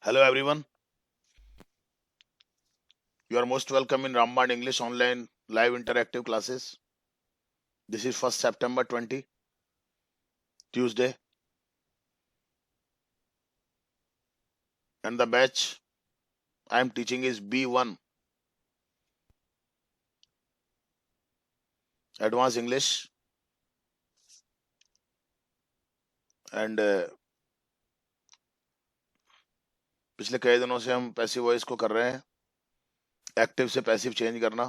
Hello everyone, you are most welcome in Rammand English online live interactive classes. This is 1st September 20, Tuesday, and the batch I am teaching is B1 Advanced English, and पिछले कई दिनों से हम passive voice को कर रहे हैं, active से पैसिव चेंज करना,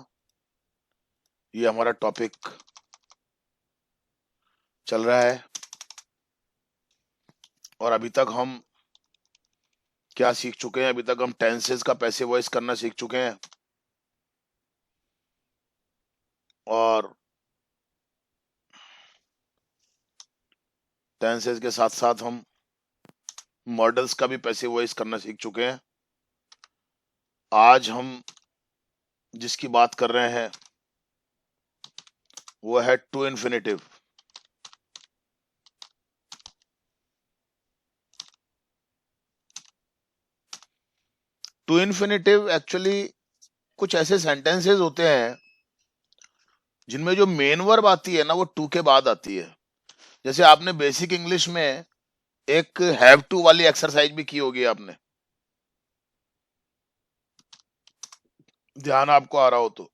ये हमारा टॉपिक चल रहा है। और अभी तक हम क्या सीख चुके हैं? अभी तक हम टेंसेस का पैसिव वॉइस करना सीख चुके हैं, और टेंसेस के साथ साथ हम मॉडल्स का भी पैसिव वॉइस करना सीख चुके हैं। आज हम जिसकी बात कर रहे हैं वो है to infinitive. To infinitive actually कुछ ऐसे सेंटेंसेस होते हैं जिनमें जो मेन वर्ब आती है ना वो टू के बाद आती है। जैसे आपने बेसिक इंग्लिश में एक हैव टू वाली एक्सरसाइज भी की होगी आपने, ध्यान आपको आ रहा हो तो।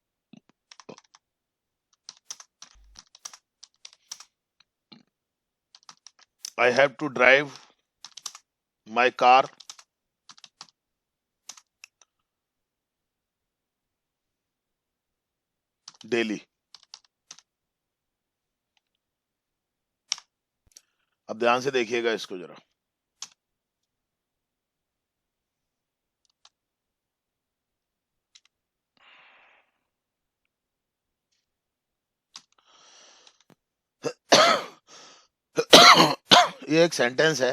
I have to drive my car daily. अब ध्यान से देखिएगा इसको जरा। ये एक सेंटेंस है,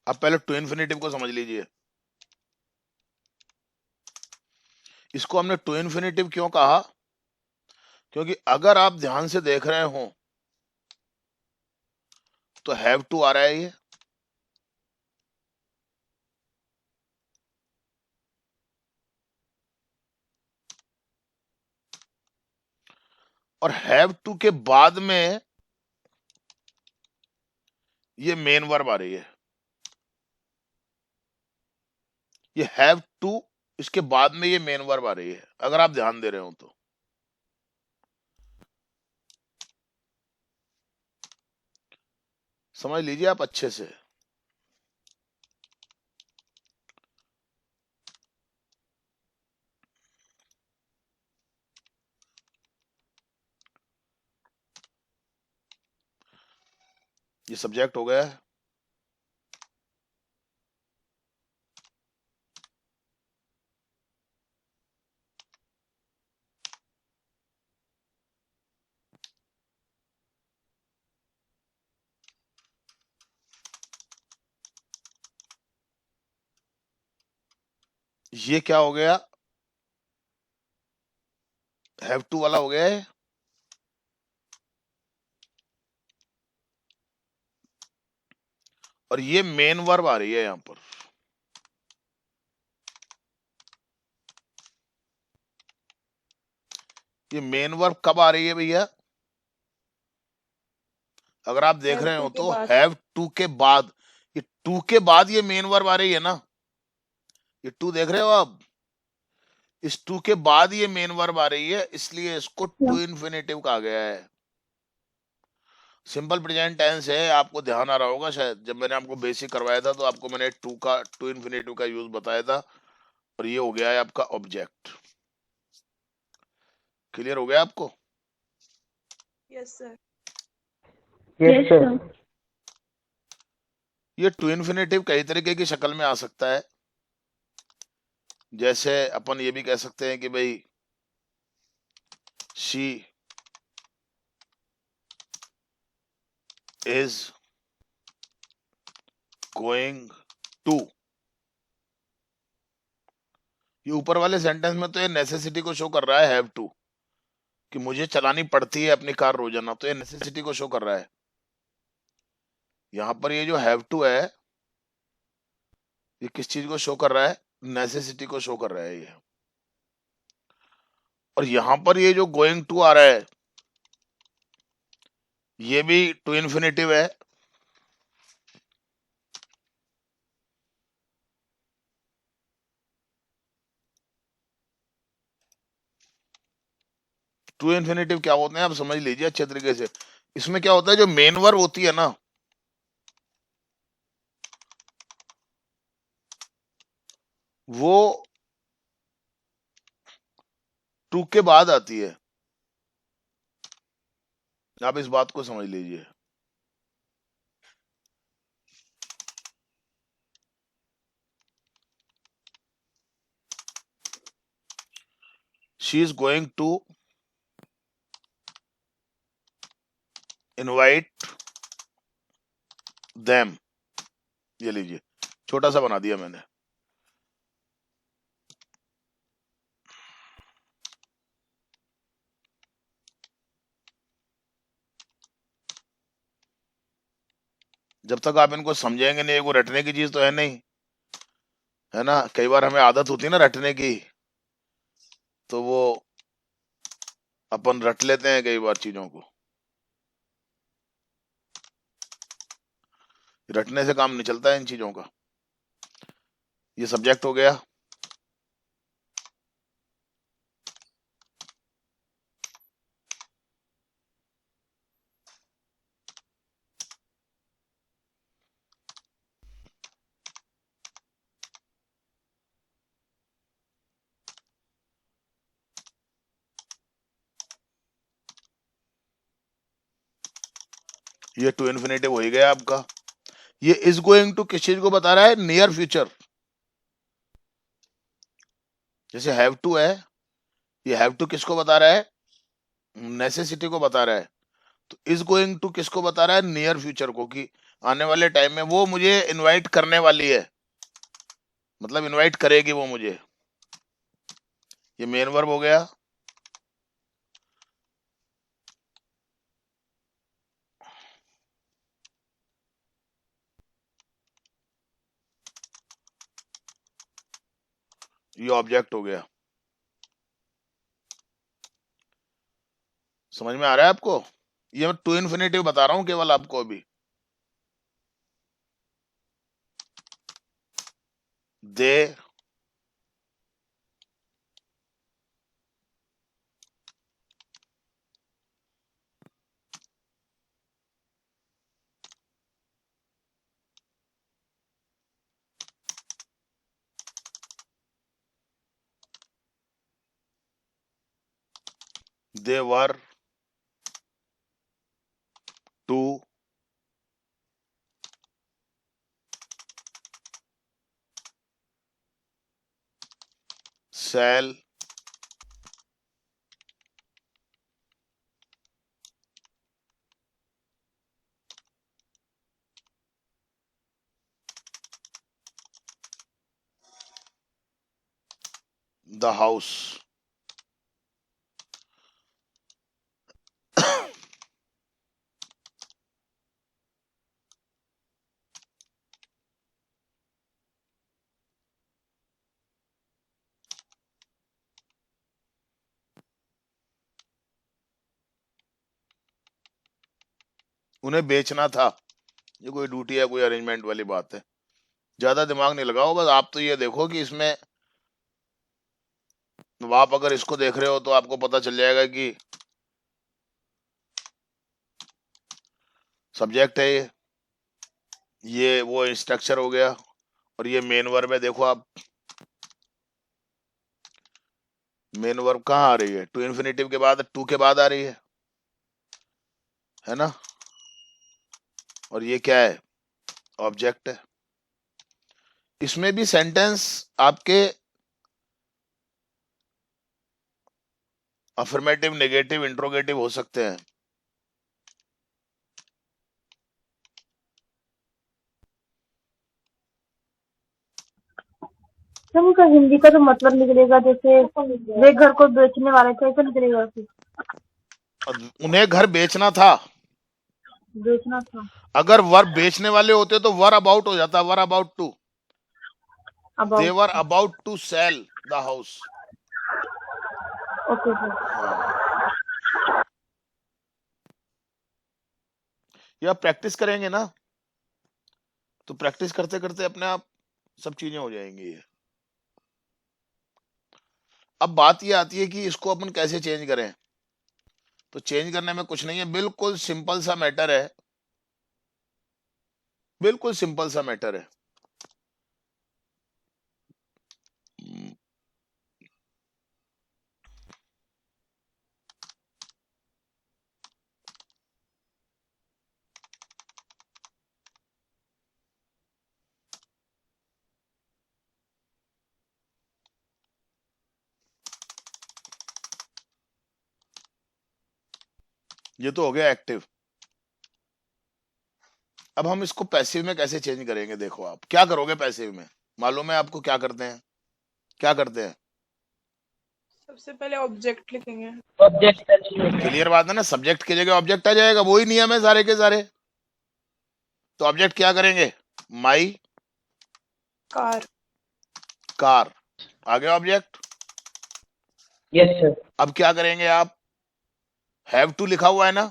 अब पहले टू इन्फिनिटिव को समझ लीजिए। इसको हमने टू इन्फिनिटिव क्यों कहा? क्योंकि अगर आप ध्यान से देख रहे हो तो हैव टू आ रहा है ये, और हैव टू के बाद में ये मेन वर्ब आ रही है। ये हैव टू, इसके बाद में ये मेन वर्ब आ रही है, अगर आप ध्यान दे रहे हो तो। समझ लीजिए आप अच्छे से। ये सब्जेक्ट हो गया है। ये क्या हो गया? हैव टू वाला हो गया है, और ये मेन वर्ब आ रही है यहां पर। ये मेन वर्ब कब आ रही है भैया? अगर आप देख हैव रहे टू हो के तो बाद। हैव टू के बाद, ये टू के बाद ये मेन वर्ब आ रही है ना, ये टू देख रहे हो आप? इस टू के बाद ये मेन वर्ब आ रही है, इसलिए इसको टू इन्फिनिटिव कहा गया है। सिंपल प्रेजेंट टेंस है, आपको ध्यान आ रहा होगा शायद, जब मैंने आपको बेसिक करवाया था तो आपको मैंने टू इन्फिनिटिव का यूज बताया था, और ये हो गया है आपका ऑब्जेक्ट। क्लियर हो गया आपको? Yes sir. Yes sir. ये टू इन्फिनिटिव कई तरीके की शक्ल में आ सकता है। जैसे अपन ये भी कह सकते हैं कि भाई शी इज गोइंग टू। ये ऊपर वाले सेंटेंस में तो ये नेसेसिटी को शो कर रहा है, हैव टू, कि मुझे चलानी पड़ती है अपनी कार रोजाना, तो ये नेसेसिटी को शो कर रहा है। यहाँ पर ये जो हैव टू है, ये किस चीज को शो कर रहा है? नेसेसिटी को शो कर रहा है ये। और यहाँ पर ये जो गोइंग टू आ रहा है, ये भी टू इन्फिनिटिव है। टू इन्फिनिटिव क्या होते हैं आप समझ लीजिए अच्छे तरीके से। इसमें क्या होता है, जो मेन वर्ब होती है ना, वो टू के बाद आती है। आप इस बात को समझ लीजिए। She is going to invite them, ये लीजिए, छोटा सा बना दिया मैंने। जब तक आप इनको समझेंगे नहीं, वो रटने की चीज तो है नहीं, है ना। कई बार हमें आदत होती है ना रटने की, तो वो अपन रट लेते हैं कई बार चीजों को। रटने से काम नहीं चलता है इन चीजों का। ये सब्जेक्ट हो गया। ये टू इन्फिनिटिव हो ही गया आपका। ये इज गोइंग टू किस चीज को बता रहा है? Near future. जैसे हैव टू है, ये हैव टू किसको बता रहा है? नेसेसिटी को बता रहा है। तो इज गोइंग टू किसको बता रहा है? नियर फ्यूचर को, कि आने वाले टाइम में वो मुझे इनवाइट करने वाली है, मतलब इनवाइट करेगी वो मुझे। ये मेन वर्ब हो गया। ये ऑब्जेक्ट हो गया। समझ में आ रहा है आपको? ये मैं टू इन्फिनिटिव बता रहा हूं केवल आपको अभी। दे दे were to sell the house. उन्हें बेचना था। ये कोई ड्यूटी है, कोई अरेंजमेंट वाली बात है। ज्यादा दिमाग नहीं लगाओ, बस आप तो ये देखो कि इसमें आप अगर इसको देख रहे हो तो आपको पता चल जाएगा कि सब्जेक्ट है ये वो स्ट्रक्चर हो गया, और ये मेन वर्ब है। देखो आप, मेन वर्ब कहाँ आ रही है? टू इन्फिनिटिव के बाद, टू के बाद आ रही है ना। और ये क्या है? ऑब्जेक्ट है। इसमें भी सेंटेंस आपके अफर्मेटिव, नेगेटिव, इंट्रोगेटिव हो सकते हैं। सर उनका हिंदी का तो मतलब निकलेगा, जैसे वे घर को बेचने वाले थे, ऐसा निकलेगा फिर। उन्हें घर बेचना था। बेचना था। अगर वर बेचने वाले होते तो वर अबाउट हो जाता, were about to. They about. Were about to sell the house. Okay sir. हाँ, या प्रैक्टिस करेंगे ना, तो प्रैक्टिस करते करते अपने आप सब चीजें हो जाएंगी ये। अब बात ये आती है कि इसको अपन कैसे चेंज करें। तो चेंज करने में कुछ नहीं है, बिल्कुल सिंपल सा मैटर है, बिल्कुल सिंपल सा मैटर है। ये तो हो गया एक्टिव। अब हम इसको पैसिव में कैसे चेंज करेंगे। देखो आप क्या करोगे पैसिव में, मालूम है आपको क्या करते हैं, क्या करते हैं। सबसे पहले ऑब्जेक्ट लिखेंगे। ऑब्जेक्ट। क्लियर बात है ना, सब्जेक्ट की जगह ऑब्जेक्ट आ जाएगा, वही नियम है सारे के सारे। तो ऑब्जेक्ट क्या करेंगे, माई कार। कार, आ गया ऑब्जेक्ट। Yes sir. अब क्या करेंगे आप, हैव टू लिखा हुआ है ना,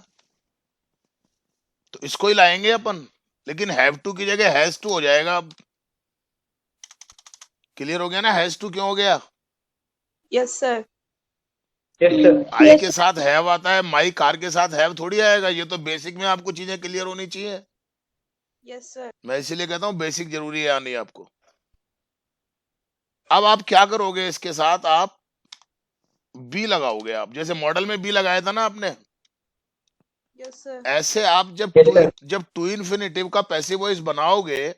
तो इसको ही लाएंगे अपन, लेकिन हैव टू की जगह हैज टू हो जाएगा अब। क्लियर हो गया ना, हैज टू क्यों हो गया, yes sir. Yes sir. I के साथ हैव आता है, माई कार के साथ हैव थोड़ी आएगा। ये तो बेसिक में आपको चीजें क्लियर होनी चाहिए। Yes sir. मैं इसीलिए कहता हूँ बेसिक जरूरी है आनी आपको। अब आप क्या करोगे, इसके साथ आप बी लगाओगे। आप जैसे मॉडल में बी लगाया था ना आपने, यस सर। ऐसे आप Yes, sir. जब टू इन्फिनिटिव का पैसिव वॉइस बनाओगे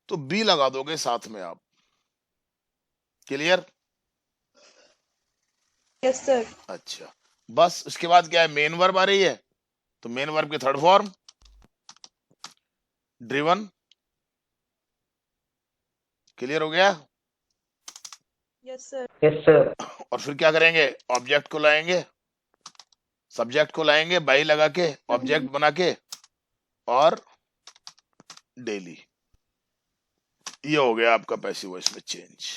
तो बी लगा दोगे साथ में आप। क्लियर। Yes sir. अच्छा, बस उसके बाद क्या है, मेन वर्ब आ रही है, तो मेन वर्ब की थर्ड फॉर्म ड्रिवन। क्लियर हो गया। Yes sir. Yes sir. और फिर क्या करेंगे, ऑब्जेक्ट को लाएंगे, सब्जेक्ट को लाएंगे बाई लगा के, ऑब्जेक्ट बना के, और डेली। ये हो गया आपका पैसिव वॉइस में चेंज।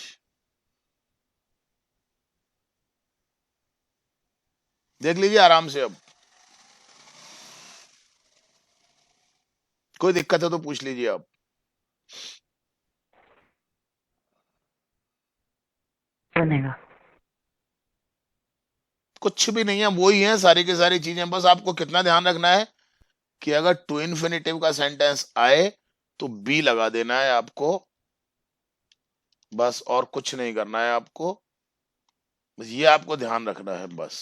देख लीजिए आराम से। अब कोई दिक्कत है तो पूछ लीजिए आप। बनेगा। कुछ भी नहीं है, वही है सारी की सारी चीजें। बस आपको कितना ध्यान रखना है कि अगर टू इन्फिनिटिव का सेंटेंस आए तो बी लगा देना है आपको, बस। और कुछ नहीं करना है आपको, बस ये आपको ध्यान रखना है बस।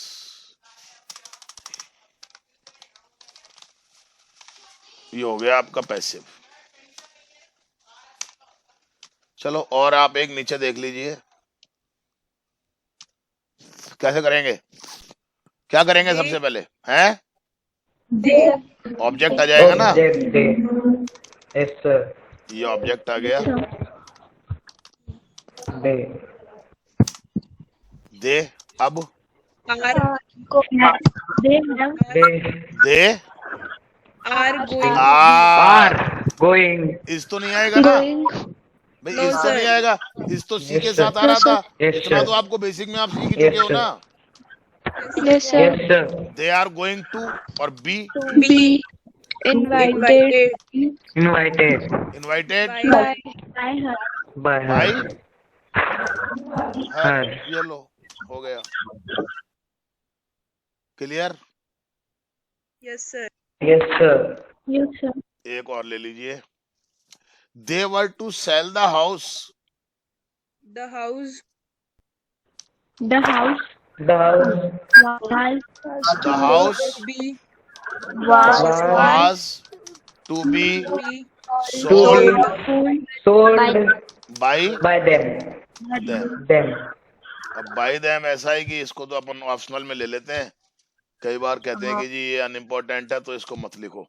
ये हो गया आपका पैसिव। चलो और आप एक नीचे देख लीजिए, कैसे करेंगे। क्या करेंगे दे। सबसे पहले, हैं दे। ऑब्जेक्ट आ जाएगा ना, ऑब्जेक्ट डे। Yes sir. ये ऑब्जेक्ट आ गया। डे। दे, अब are. They. They are going. Are are, going. इस तो नहीं आएगा ना भाई, नो इस तो नहीं सर। आएगा। इस तो सी यस के सर। साथ आ रहा था। यस इतना तो सर। आपको बेसिक में आप सीख ही चुके यस हो ना। Sir. Yes sir. Yes sir. They are going to, और be be. Invited invited invited by by by her. Her. Her. ये लो, हो गया। Clear. Yes sir. Yes sir. एक और ले लीजिए, they were to sell the house. The house the house be was to be be sold sold by by them. Them. अब by them ऐसा है कि इसको तो अपन ऑप्शनल में ले लेते हैं। कई बार कहते हैं कि जी ये अनइम्पोर्टेंट है तो इसको मत लिखो।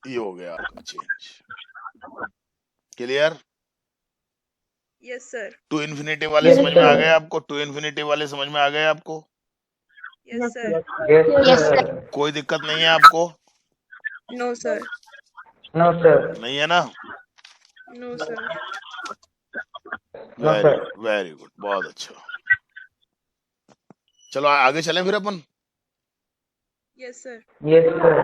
ये हो गया आपका change. Clear. Yes, sir. To infinity वाले Yes, समझ में आ sir. गए आपको? टू इन्फिनिटी वाले समझ में आ गए आपको? Yes, sir. Yes, sir. कोई दिक्कत नहीं है आपको? No, sir. No, sir. नहीं है ना? No, sir. No, very sir. Good, very good, बहुत अच्छा। चलो आगे चलें फिर अपन। Yes, sir. Yes, sir.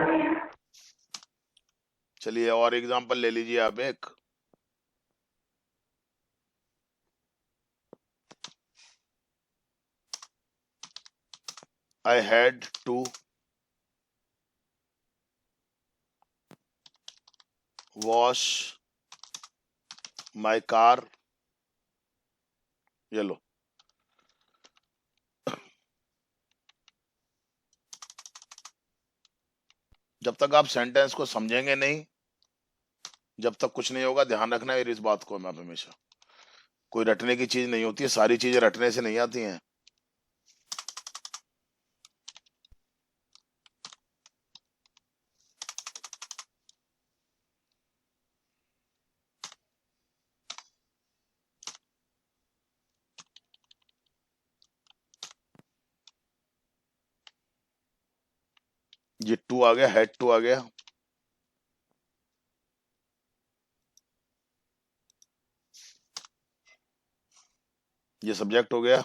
चलिए और एग्जांपल ले लीजिए आप एक। I had to wash my car। ये लो। जब तक आप सेंटेंस को समझेंगे नहीं, जब तक कुछ नहीं होगा। ध्यान रखना है इस बात को। मैं हमेशा, कोई रटने की चीज नहीं होती है, सारी चीजें रटने से नहीं आती हैं। ये टू आ गया, हेड टू आ गया। ये सब्जेक्ट हो गया।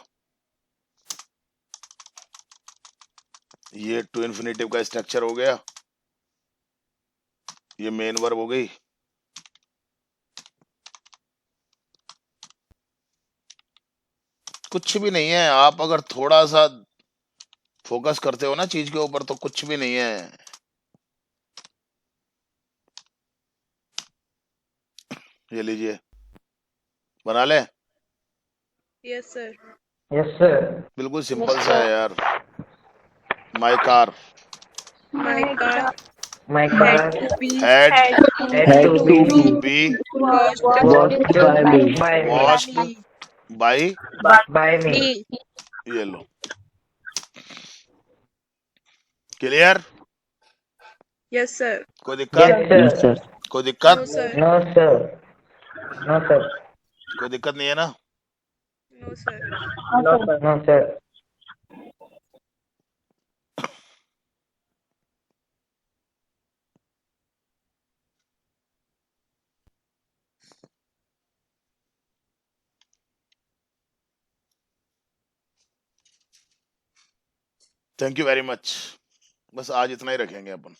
ये टू इन्फिनिटिव का स्ट्रक्चर हो गया। ये मेन वर्ब हो गई। कुछ भी नहीं है। आप अगर थोड़ा सा फोकस करते हो ना चीज के ऊपर, तो कुछ भी नहीं है। ये लीजिए, बना ले। Yes, sir. Yes, sir. बिल्कुल सिंपल सा है यार। My car My car My had car to be had had to be be washed washed by me. Washed by by. By me. me. ये लो, क्लियर? Yes, sir. कोई दिक्कत? Yes, sir. कोई दिक्कत? No, sir. No, sir. No, sir. कोई दिक्कत नहीं है ना? No, sir. No, sir. Thank you very much. बस आज इतना ही रखेंगे अपन।